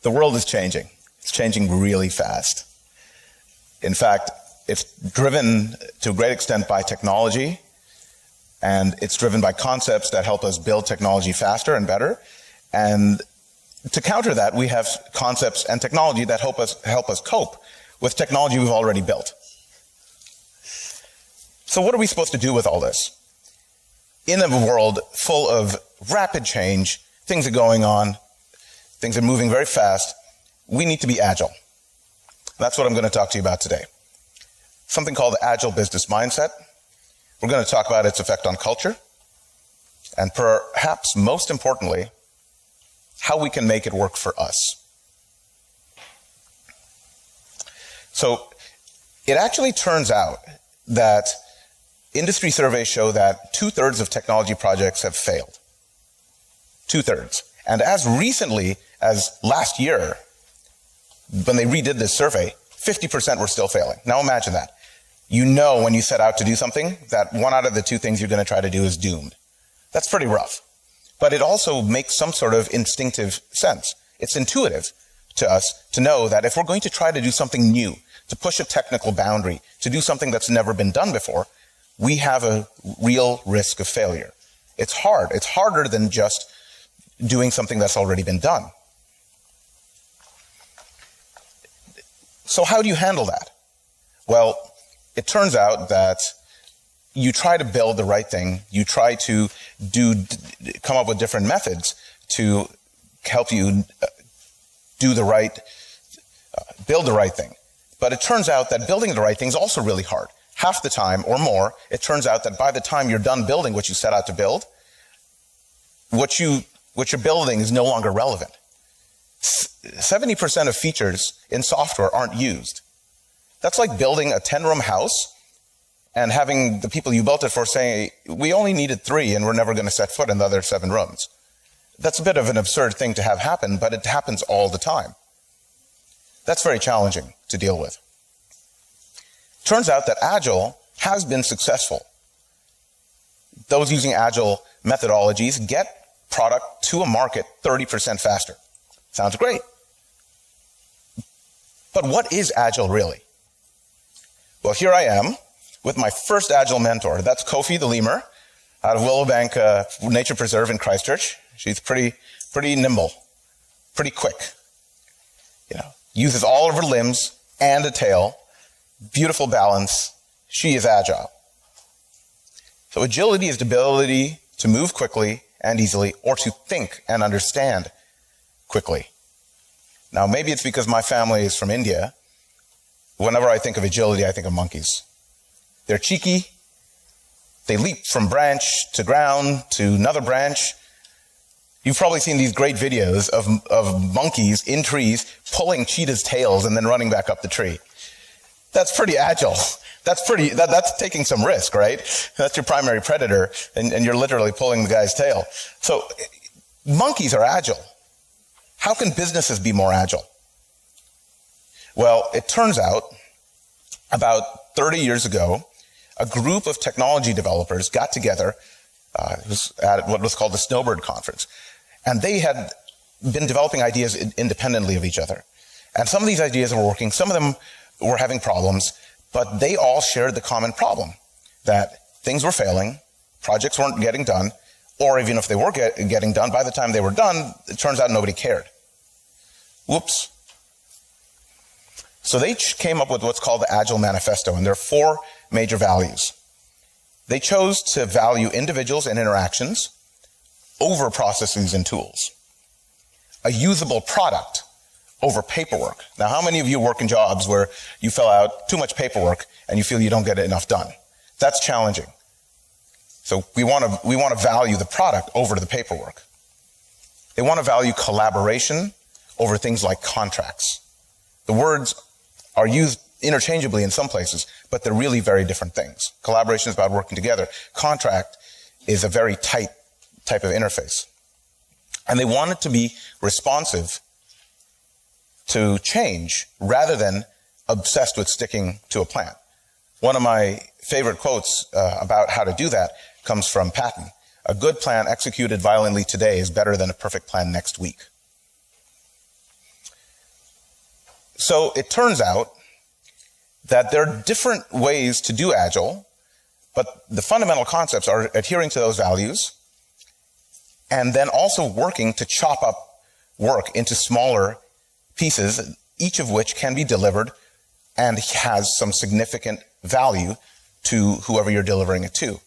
The world is changing. It's changing really fast. In fact, it's driven to a great extent by technology, and it's driven by concepts that help us build technology faster and better. And to counter that, we have concepts and technology that help us cope with technology we've already built. So what are we supposed to do with all this? In a world full of rapid change, things are going on, things are moving very fast, we need to be agile. That's what I'm going to talk to you about today. Something called the Agile Business Mindset. We're going to talk about its effect on culture, and perhaps most importantly, how we can make it work for us. So it actually turns out that industry surveys show that 2/3 of technology projects have failed. 2/3. And as recently as last year, when they redid this survey, 50% were still failing. Now imagine that. You know when you set out to do something that one out of the two things you're going to try to do is doomed. That's pretty rough. But it also makes some sort of instinctive sense. It's intuitive to us to know that if we're going to try to do something new, to push a technical boundary, to do something that's never been done before, we have a real risk of failure. It's hard. It's harder than just doing something that's already been done. So how do you handle that? Well, it turns out that you try to build the right thing. You try to come up with different methods to help you build the right thing. But it turns out that building the right thing is also really hard. Half the time or more, it turns out that by the time you're done building what you set out to build, what you're building is no longer relevant. 70% of features in software aren't used. That's like building a 10-room house and having the people you built it for say, we only needed 3 and we're never going to set foot in the other 7 rooms. That's a bit of an absurd thing to have happen, but it happens all the time. That's very challenging to deal with. Turns out that Agile has been successful. Those using Agile methodologies get product to a market 30% faster. Sounds great. But what is Agile really? Well, here I am with my first Agile mentor. That's Kofi the lemur out of Willowbank Nature Preserve in Christchurch. She's pretty nimble, pretty quick. Uses all of her limbs and a tail. Beautiful balance. She is agile. So agility is the ability to move quickly and easily, or to think and understand quickly. Now, maybe it's because my family is from India. Whenever I think of agility, I think of monkeys. They're cheeky. They leap from branch to ground to another branch. You've probably seen these great videos of monkeys in trees pulling cheetahs' tails and then running back up the tree. That's pretty agile. That's taking some risk, right? That's your primary predator, and you're literally pulling the guy's tail. So monkeys are agile. How can businesses be more agile? Well, it turns out about 30 years ago, a group of technology developers got together at what was called the Snowbird Conference. And they had been developing ideas independently of each other. And some of these ideas were working, some of them were having problems, but they all shared the common problem that things were failing, projects weren't getting done, or even if they were getting done, by the time they were done, it turns out nobody cared. Whoops. So they came up with what's called the Agile Manifesto, and there are 4 major values. They chose to value individuals and interactions over processes and tools. A usable product over paperwork. Now, how many of you work in jobs where you fill out too much paperwork and you feel you don't get enough done? That's challenging. So we want to value the product over the paperwork. They want to value collaboration over things like contracts. The words are used interchangeably in some places, but they're really very different things. Collaboration is about working together. Contract is a very tight type of interface. And they want it to be responsive to change rather than obsessed with sticking to a plan. One of my favorite quotes about how to do that comes from Patton. A good plan executed violently today is better than a perfect plan next week. So it turns out that there are different ways to do Agile, but the fundamental concepts are adhering to those values and then also working to chop up work into smaller pieces, each of which can be delivered and has some significant value to whoever you're delivering it to.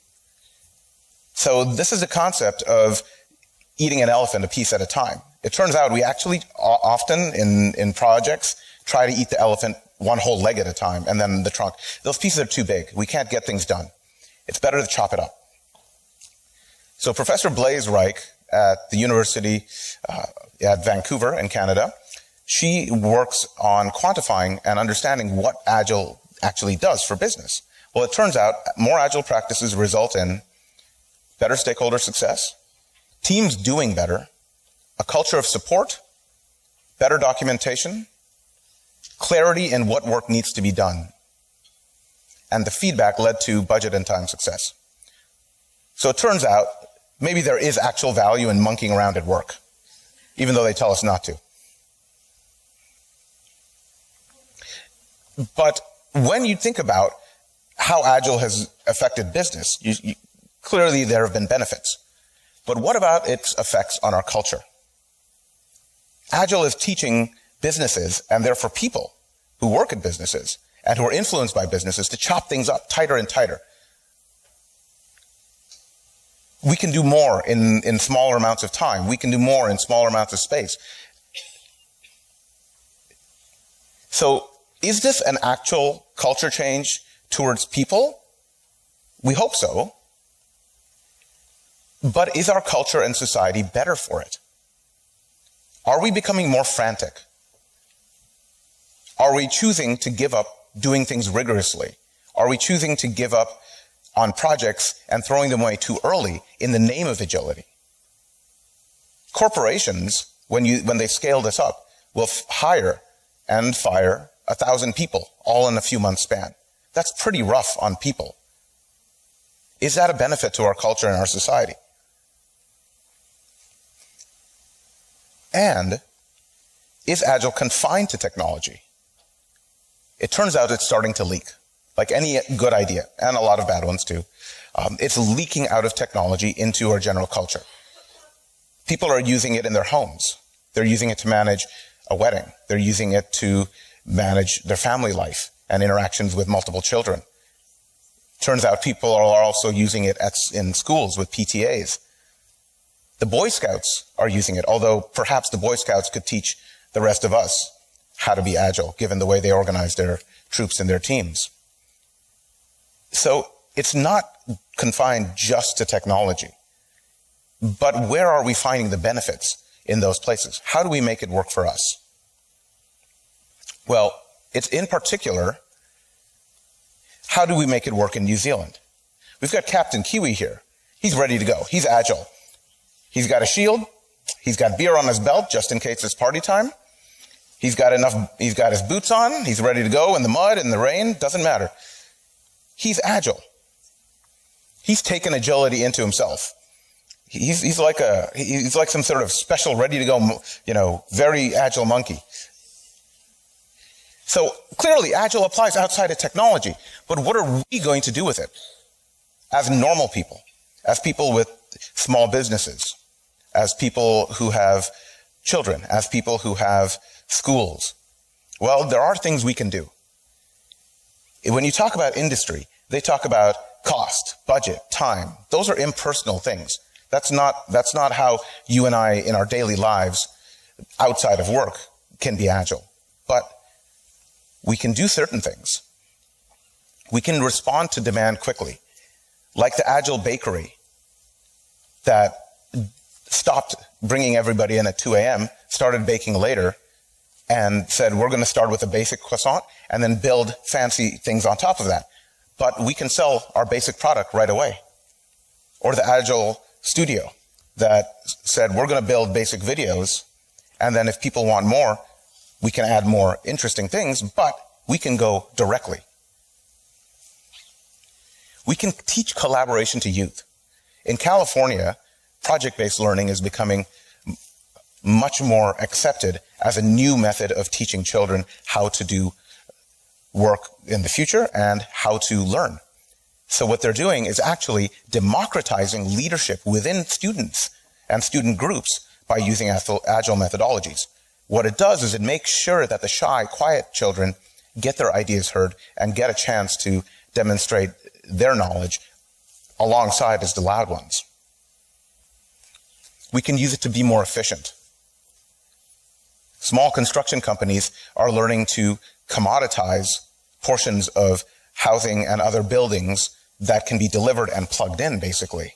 So this is a concept of eating an elephant a piece at a time. It turns out we actually often in projects try to eat the elephant one whole leg at a time and then the trunk. Those pieces are too big. We can't get things done. It's better to chop it up. So Professor Blaise Reich at the University at Vancouver in Canada, she works on quantifying and understanding what Agile actually does for business. Well, it turns out more Agile practices result in better stakeholder success, teams doing better, a culture of support, better documentation, clarity in what work needs to be done, and the feedback led to budget and time success. So it turns out maybe there is actual value in monkeying around at work, even though they tell us not to. But when you think about how Agile has affected business, clearly there have been benefits. But what about its effects on our culture? Agile is teaching businesses, and therefore people who work at businesses and who are influenced by businesses, to chop things up tighter and tighter. We can do more in smaller amounts of time. We can do more in smaller amounts of space. So is this an actual culture change towards people? We hope so. But is our culture and society better for it? Are we becoming more frantic? Are we choosing to give up doing things rigorously? Are we choosing to give up on projects and throwing them away too early in the name of agility? Corporations, when they scale this up, will hire and fire 1,000 people all in a few months span. That's pretty rough on people. Is that a benefit to our culture and our society? And is Agile confined to technology? It turns out it's starting to leak, like any good idea, and a lot of bad ones too. It's leaking out of technology into our general culture. People are using it in their homes. They're using it to manage a wedding. They're using it to manage their family life and interactions with multiple children. Turns out people are also using it in schools with PTAs. The Boy Scouts are using it, although perhaps the Boy Scouts could teach the rest of us how to be agile, given the way they organize their troops and their teams. So it's not confined just to technology. But where are we finding the benefits in those places? How do we make it work for us? Well, it's in particular, how do we make it work in New Zealand? We've got Captain Kiwi here. He's ready to go. He's agile. He's got a shield. He's got beer on his belt just in case it's party time. He's got his boots on. He's ready to go in the mud, in the rain. Doesn't matter. He's agile. He's taken agility into himself. He's like some sort of special, ready to go, very agile monkey. So clearly, Agile applies outside of technology. But what are we going to do with it as normal people, as people with small businesses, as people who have children, as people who have schools? Well, there are things we can do. When you talk about industry, they talk about cost, budget, time. Those are impersonal things. That's not how you and I in our daily lives outside of work can be agile. But we can do certain things. We can respond to demand quickly, like the Agile Bakery that stopped bringing everybody in at 2 a.m., started baking later, and said, we're going to start with a basic croissant and then build fancy things on top of that. But we can sell our basic product right away. Or the Agile Studio that said, we're going to build basic videos, and then if people want more, we can add more interesting things, but we can go directly. We can teach collaboration to youth. In California, project-based learning is becoming much more accepted as a new method of teaching children how to do work in the future and how to learn. So what they're doing is actually democratizing leadership within students and student groups by using agile methodologies. What it does is it makes sure that the shy, quiet children get their ideas heard and get a chance to demonstrate their knowledge alongside as the loud ones. We can use it to be more efficient. Small construction companies are learning to commoditize portions of housing and other buildings that can be delivered and plugged in, basically,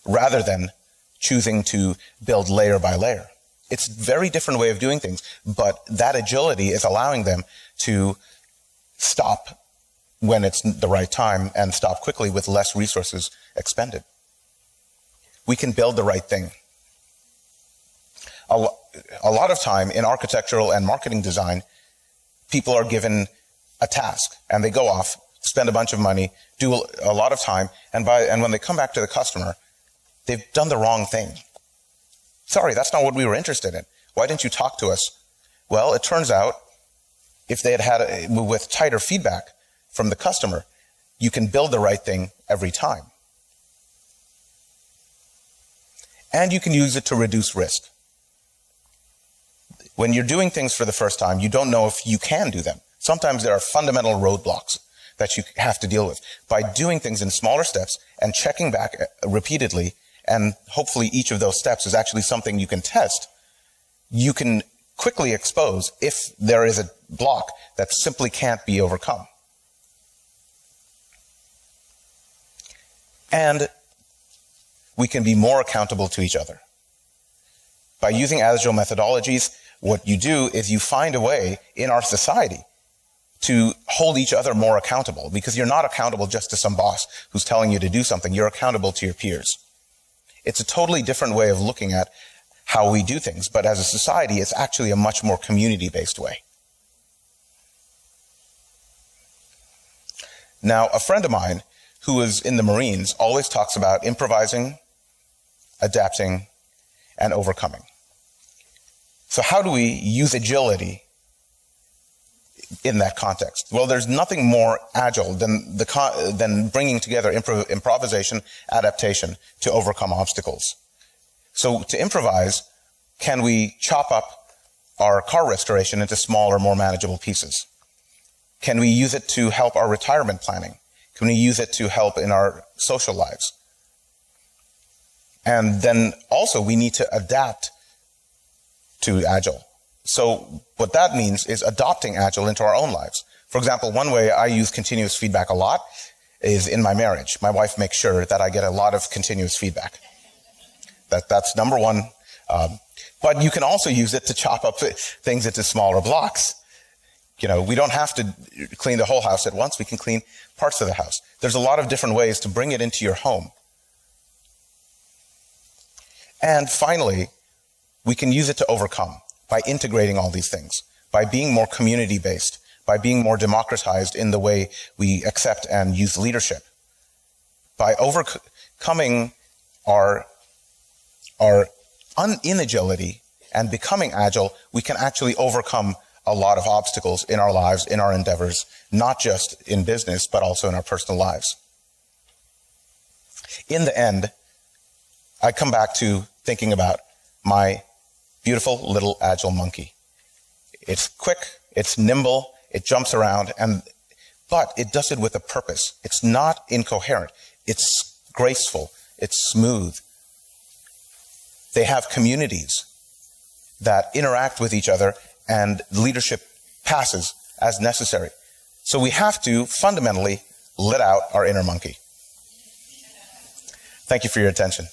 rather than choosing to build layer by layer. It's a very different way of doing things, but that agility is allowing them to stop when it's the right time and stop quickly with less resources expended. We can build the right thing. A lot of time in architectural and marketing design, people are given a task and they go off, spend a bunch of money, do a lot of time, and when they come back to the customer, they've done the wrong thing. Sorry, that's not what we were interested in. Why didn't you talk to us? Well, it turns out if they had with tighter feedback from the customer, you can build the right thing every time. And you can use it to reduce risk. When you're doing things for the first time, you don't know if you can do them. Sometimes there are fundamental roadblocks that you have to deal with. By doing things in smaller steps and checking back repeatedly, and hopefully each of those steps is actually something you can test, you can quickly expose if there is a block that simply can't be overcome. And we can be more accountable to each other. By using agile methodologies, what you do is you find a way in our society to hold each other more accountable, because you're not accountable just to some boss who's telling you to do something. You're accountable to your peers. It's a totally different way of looking at how we do things, but as a society, it's actually a much more community-based way. Now, a friend of mine who was in the Marines always talks about improvising, adapting, and overcoming. So how do we use agility in that context? Well, there's nothing more agile than bringing together improvisation, adaptation to overcome obstacles. So to improvise, can we chop up our car restoration into smaller, more manageable pieces? Can we use it to help our retirement planning? Can we use it to help in our social lives? And then also we need to adapt to Agile. So what that means is adopting Agile into our own lives. For example, one way I use continuous feedback a lot is in my marriage. My wife makes sure that I get a lot of continuous feedback. That's number one. But you can also use it to chop up things into smaller blocks. You know, we don't have to clean the whole house at once. We can clean parts of the house. There's a lot of different ways to bring it into your home. And finally, we can use it to overcome by integrating all these things, by being more community-based, by being more democratized in the way we accept and use leadership. By overcoming our inagility and becoming agile, we can actually overcome a lot of obstacles in our lives, in our endeavors, not just in business, but also in our personal lives. In the end, I come back to thinking about my beautiful little agile monkey. It's quick, it's nimble, it jumps around, but it does it with a purpose. It's not incoherent. It's graceful. It's smooth. They have communities that interact with each other, and leadership passes as necessary. So we have to fundamentally let out our inner monkey. Thank you for your attention.